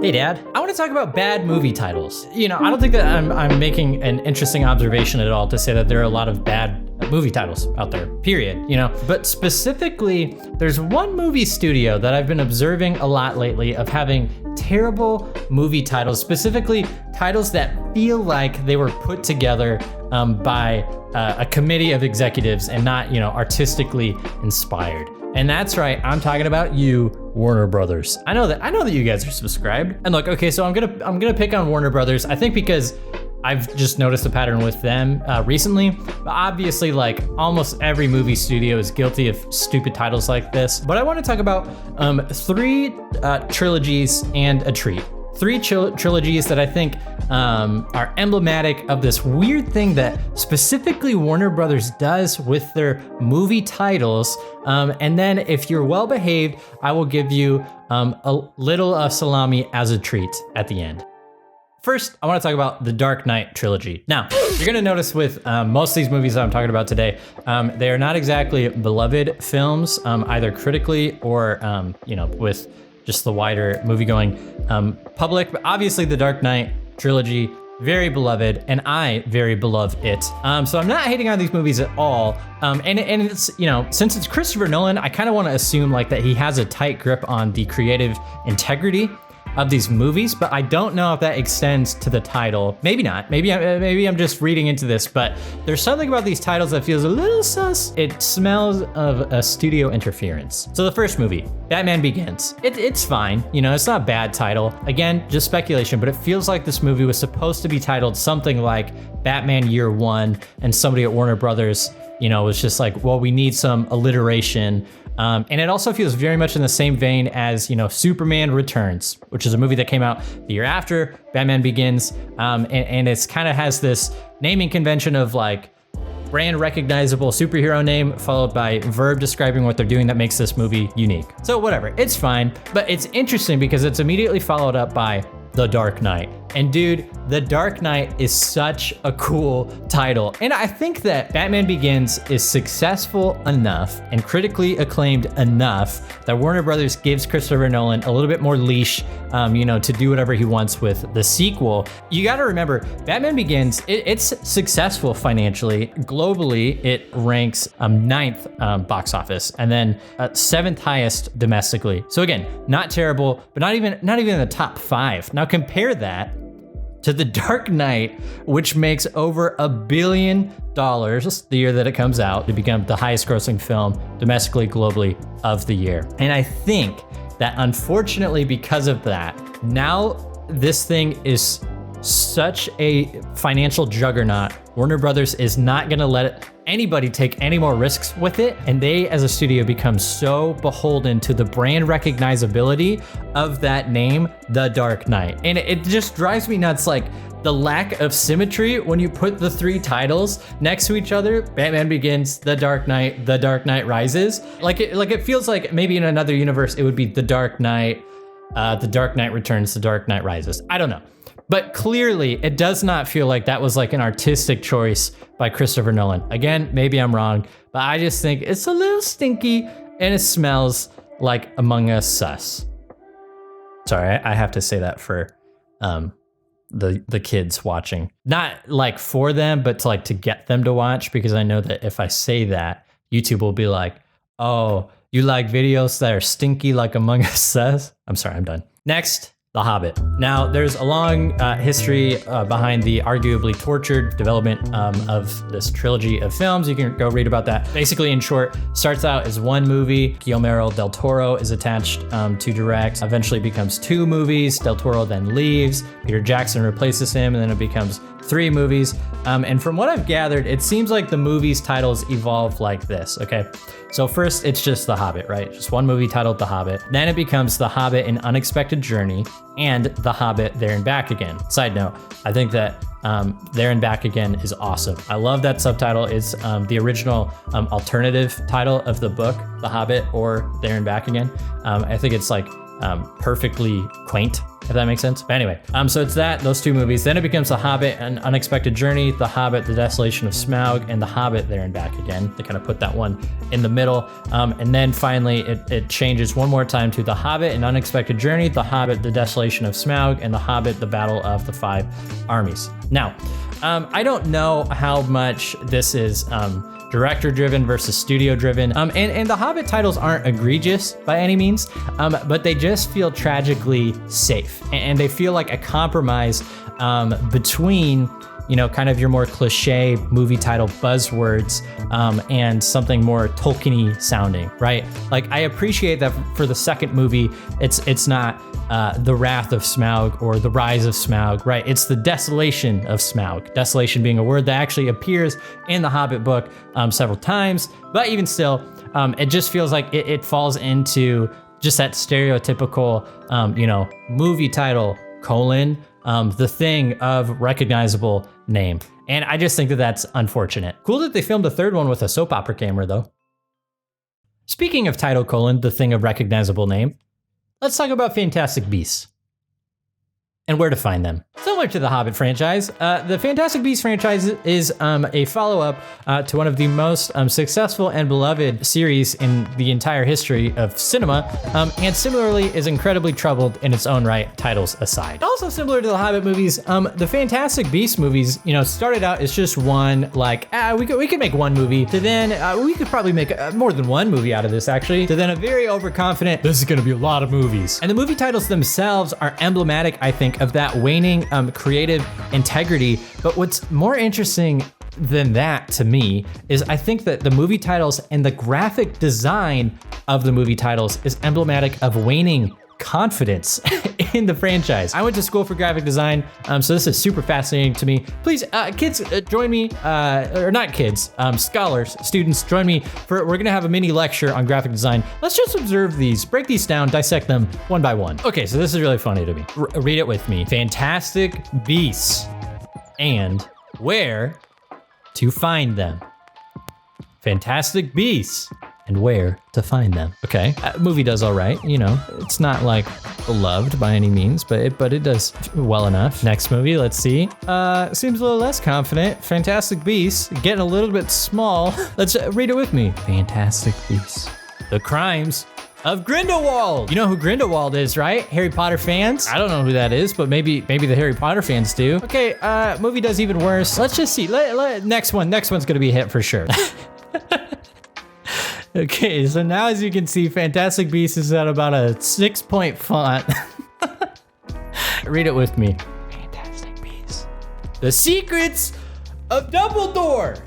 Hey Dad, I want to talk about bad movie titles. I don't think that I'm making an interesting observation at all to say that there are a lot of bad movie titles out there, period, But specifically, there's one movie studio that I've been observing a lot lately of having terrible movie titles, specifically titles that feel like they were put together by a committee of executives and not, artistically inspired. And that's right, I'm talking about you, Warner Brothers. I know that you guys are subscribed. And look, okay, so I'm gonna pick on Warner Brothers. I think because I've just noticed a pattern with them recently. But obviously, like almost every movie studio is guilty of stupid titles like this. But I want to talk about 3 trilogies and a treat. 3 trilogies that I think are emblematic of this weird thing that specifically Warner Brothers does with their movie titles. And then if you're well behaved, I will give you a little salami as a treat at the end. First, I want to talk about the Dark Knight trilogy. Now, you're going to notice with most of these movies that I'm talking about today, they are not exactly beloved films, either critically or, with just the wider movie-going public. But obviously, the Dark Knight trilogy, very beloved, and I very beloved it. So I'm not hating on these movies at all. And it's, since it's Christopher Nolan, I kind of want to assume like that he has a tight grip on the creative integrity of these movies, but I don't know if that extends to the title. Maybe not. Maybe I'm just reading into this, but there's something about these titles that feels a little sus. It smells of a studio interference. So the first movie, Batman Begins. It's fine. It's not a bad title. Again, just speculation, but it feels like this movie was supposed to be titled something like Batman Year One, and somebody at Warner Brothers, was just like, well, we need some alliteration. And it also feels very much in the same vein as, Superman Returns, which is a movie that came out the year after Batman Begins. And it's kind of has this naming convention of like brand recognizable superhero name followed by verb describing what they're doing that makes this movie unique. So whatever, it's fine, but it's interesting because it's immediately followed up by The Dark Knight. And dude, The Dark Knight is such a cool title. And I think that Batman Begins is successful enough and critically acclaimed enough that Warner Brothers gives Christopher Nolan a little bit more leash, to do whatever he wants with the sequel. You gotta remember, Batman Begins, it's successful financially. Globally, it ranks 9th box office and then 7th highest domestically. So again, not terrible, but not even in the top 5. Now compare that to The Dark Knight, which makes over $1 billion the year that it comes out to become the highest grossing film domestically, globally of the year. And I think that unfortunately because of that, now this thing is such a financial juggernaut. Warner Brothers is not gonna let anybody take any more risks with it, and they as a studio become so beholden to the brand recognizability of that name, The Dark Knight. And it just drives me nuts, like the lack of symmetry when you put the 3 titles next to each other. Batman Begins, The Dark Knight, The Dark Knight Rises. Like it feels like maybe in another universe it would be The Dark Knight, The Dark Knight Returns, The Dark Knight Rises. I don't know. But clearly, it does not feel like that was like an artistic choice by Christopher Nolan. Again, maybe I'm wrong, but I just think it's a little stinky and it smells like Among Us sus. Sorry, I have to say that for the kids watching. Not like for them, but to get them to watch, because I know that if I say that, YouTube will be like, oh, you like videos that are stinky like Among Us sus? I'm sorry, I'm done. Next. The Hobbit. Now, there's a long history behind the arguably tortured development of this trilogy of films. You can go read about that. Basically, in short, starts out as one movie. Guillermo del Toro is attached to direct. Eventually becomes 2 movies. Del Toro then leaves. Peter Jackson replaces him, and then it becomes 3 movies. And from what I've gathered, it seems like the movies' titles evolve like this, okay? So first, it's just The Hobbit, right? Just one movie titled The Hobbit. Then it becomes The Hobbit: An Unexpected Journey and The Hobbit: There and Back Again. Side note, I think that There and Back Again is awesome. I love that subtitle. It's the original alternative title of the book, The Hobbit or There and Back Again. I think it's like perfectly quaint, if that makes sense. But anyway, so it's those two movies. Then it becomes The Hobbit, An Unexpected Journey, The Hobbit, The Desolation of Smaug, and The Hobbit There and Back Again. They kind of put that one in the middle. And then finally it changes one more time to The Hobbit, An Unexpected Journey, The Hobbit, The Desolation of Smaug, and The Hobbit, The Battle of the Five Armies. Now, I don't know how much this is director driven versus studio driven. And the Hobbit titles aren't egregious by any means, but they just feel tragically safe. And they feel like a compromise between, you know, kind of your more cliche movie title buzzwords and something more Tolkien-y sounding, right? Like, I appreciate that for the second movie, it's not The Wrath of Smaug or The Rise of Smaug, right? It's The Desolation of Smaug. Desolation being a word that actually appears in the Hobbit book several times, but even still, it just feels like it falls into just that stereotypical, you know, movie title, the thing of recognizable name. And I just think that that's unfortunate. Cool that they filmed a third one with a soap opera camera, though. Speaking of title, the thing of recognizable name, let's talk about Fantastic Beasts and where to find them. Similar to the Hobbit franchise, the Fantastic Beasts franchise is a follow-up to one of the most successful and beloved series in the entire history of cinema, and similarly is incredibly troubled in its own right, titles aside. Also similar to the Hobbit movies, the Fantastic Beasts movies, you know, started out as just one, like, we could make one movie, to then we could probably make more than one movie out of this, actually, to then a very overconfident, this is gonna be a lot of movies. And the movie titles themselves are emblematic, I think, of that waning creative integrity. But what's more interesting than that to me is I think that the movie titles and the graphic design of the movie titles is emblematic of waning confidence in the franchise. I went to school for graphic design, so this is super fascinating to me. Please, kids, join me, or not kids, scholars, students, join me we're gonna have a mini lecture on graphic design. Let's just observe these, break these down, dissect them one by one. Okay, so this is really funny to me. Read it with me. Fantastic Beasts and where to find them. Fantastic Beasts and where to find them. Okay, movie does all right, you know, it's not like beloved by any means, but it does well enough. Next movie, let's see. Seems a little less confident. Fantastic Beasts, getting a little bit small. Let's read it with me. Fantastic Beasts. The Crimes of Grindelwald. You know who Grindelwald is, right? Harry Potter fans? I don't know who that is, but maybe the Harry Potter fans do. Okay, movie does even worse. Let's just see. Next one's gonna be a hit for sure. Okay, so now as you can see, Fantastic Beasts is at about a 6-point font. Read it with me. Fantastic Beasts. The Secrets of Dumbledore.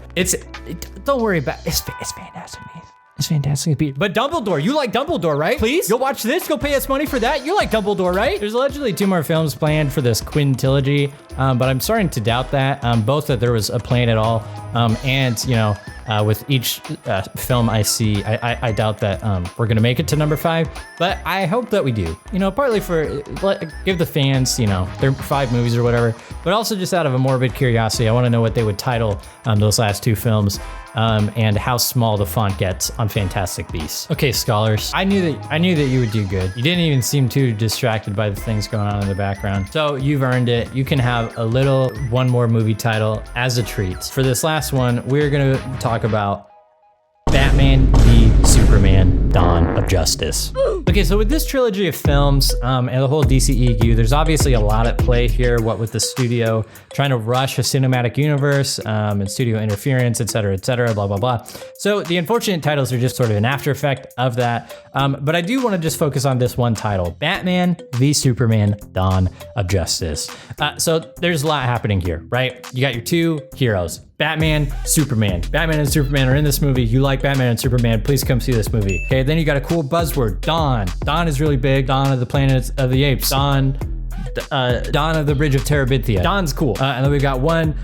Don't worry about it. It's Fantastic Beasts. It's Fantastic Beasts. But Dumbledore, you like Dumbledore, right? Please? You'll watch this? You'll pay us money for that? You like Dumbledore, right? There's allegedly 2 more films planned for this Trilogy, but I'm starting to doubt that. Both that there was a plan at all, and, you know, with each film I see, I doubt that we're gonna make it to number 5, but I hope that we do. You know, partly for give the fans, you know, their 5 movies or whatever, but also just out of a morbid curiosity. I want to know what they would title those last 2 films, and how small the font gets on Fantastic Beasts. Okay, scholars, I knew that you would do good. You didn't even seem too distracted by the things going on in the background, so you've earned it. You can have one more movie title as a treat. For this last one, we're gonna talk about Batman v Superman: Dawn of Justice. Okay, so with this trilogy of films and the whole DCEU, there's obviously a lot at play here, what with the studio trying to rush a cinematic universe and studio interference, et cetera, blah, blah, blah. So the unfortunate titles are just sort of an after effect of that. But I do want to just focus on this one title, Batman v Superman: Dawn of Justice. So there's a lot happening here, right? You got your 2 heroes, Batman, Superman. Batman and Superman are in this movie. You like Batman and Superman, please come see this movie. Okay, then you got a cool buzzword, Dawn. Dawn is really big. Dawn of the Planet of the Apes. Dawn Dawn of the Bridge of Terabithia. Dawn's cool. And then we've got one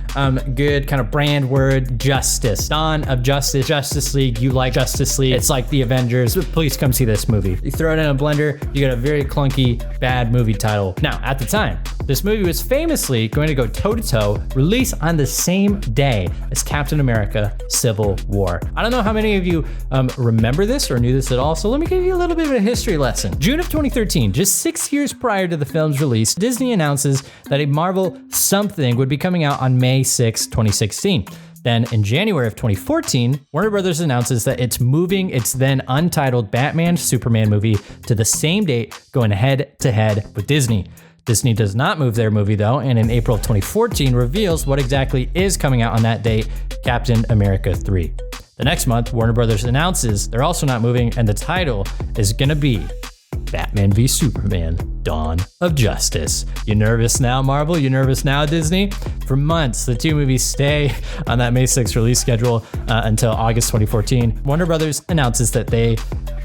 good kind of brand word, Justice. Dawn of Justice, Justice League. You like Justice League. It's like the Avengers. Please come see this movie. You throw it in a blender, you get a very clunky, bad movie title. Now, at the time, this movie was famously going to go toe-to-toe, release on the same day as Captain America Civil War. I don't know how many of you remember this or knew this at all, so let me give you a little bit of a history lesson. June of 2013, just 6 years prior to the film's release, Disney announces that a Marvel something would be coming out on May 6, 2016. Then in January of 2014, Warner Brothers announces that it's moving its then untitled Batman Superman movie to the same date, going head to head with Disney. Disney does not move their movie though, and in April of 2014 reveals what exactly is coming out on that date, Captain America 3. The next month, Warner Brothers announces they're also not moving, and the title is gonna be Batman v Superman, Dawn of Justice. You nervous now, Marvel? You nervous now, Disney? For months, the two movies stay on that May 6th release schedule until August 2014. Warner Brothers announces that they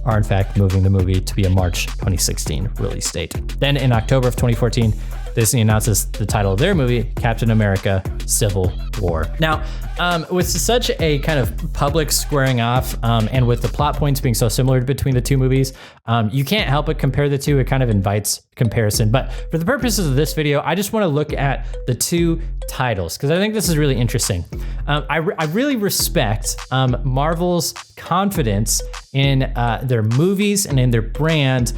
are in fact moving the movie to be a March 2016 release date. Then in October of 2014, Disney announces the title of their movie, Captain America Civil War. Now, with such a kind of public squaring off and with the plot points being so similar between the two movies, you can't help but compare the two. It kind of invites comparison. But for the purposes of this video, I just want to look at the two titles because I think this is really interesting. I really respect Marvel's confidence in their movies and in their brand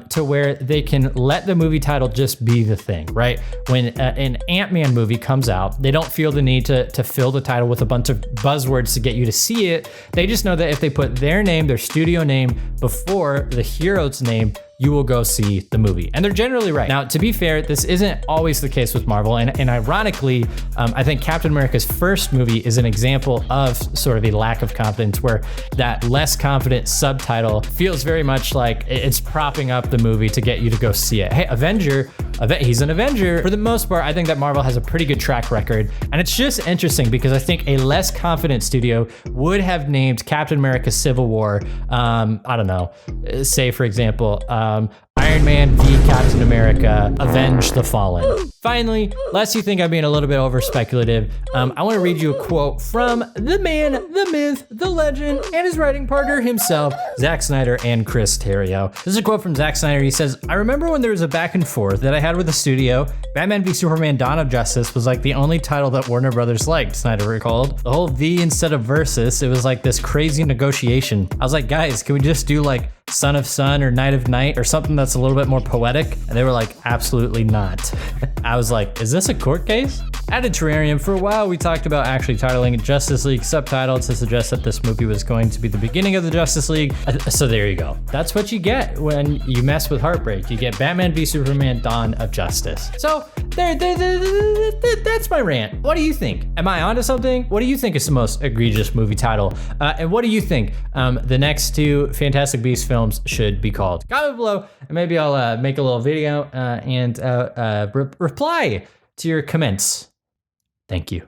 to where they can let the movie title just be the thing, right? When an Ant-Man movie comes out, they don't feel the need to fill the title with a bunch of buzzwords to get you to see it. They just know that if they put their name, their studio name, before the hero's name, you will go see the movie. And they're generally right. Now, to be fair, this isn't always the case with Marvel. And ironically, I think Captain America's first movie is an example of sort of a lack of confidence where that less confident subtitle feels very much like it's propping up the movie to get you to go see it. Hey, Avenger, he's an Avenger. For the most part, I think that Marvel has a pretty good track record. And it's just interesting because I think a less confident studio would have named Captain America Civil War, I don't know, say for example, Iron Man v Captain America, Avenge the Fallen. Finally, lest you think I'm being a little bit over speculative, I want to read you a quote from the man, the myth, the legend, and his writing partner himself, Zack Snyder and Chris Terrio. This is a quote from Zack Snyder. He says, "I remember when there was a back and forth that I had with the studio. Batman v Superman Dawn of Justice was like the only title that Warner Brothers liked," Snyder recalled. "The whole V instead of versus, it was like this crazy negotiation. I was like, guys, can we just do like Son of Sun or Night of Night or something that's a little bit more poetic?" And they were like, absolutely not. I was like, is this a court case? At a Terrarium, for a while, we talked about actually titling Justice League subtitled to suggest that this movie was going to be the beginning of the Justice League. So there you go. That's what you get when you mess with heartbreak. You get Batman v Superman Dawn of Justice. So that's my rant. What do you think? Am I onto something? What do you think is the most egregious movie title? And what do you think the next two Fantastic Beasts films should be called? Comment below, and maybe I'll make a little video and reply to your comments. Thank you.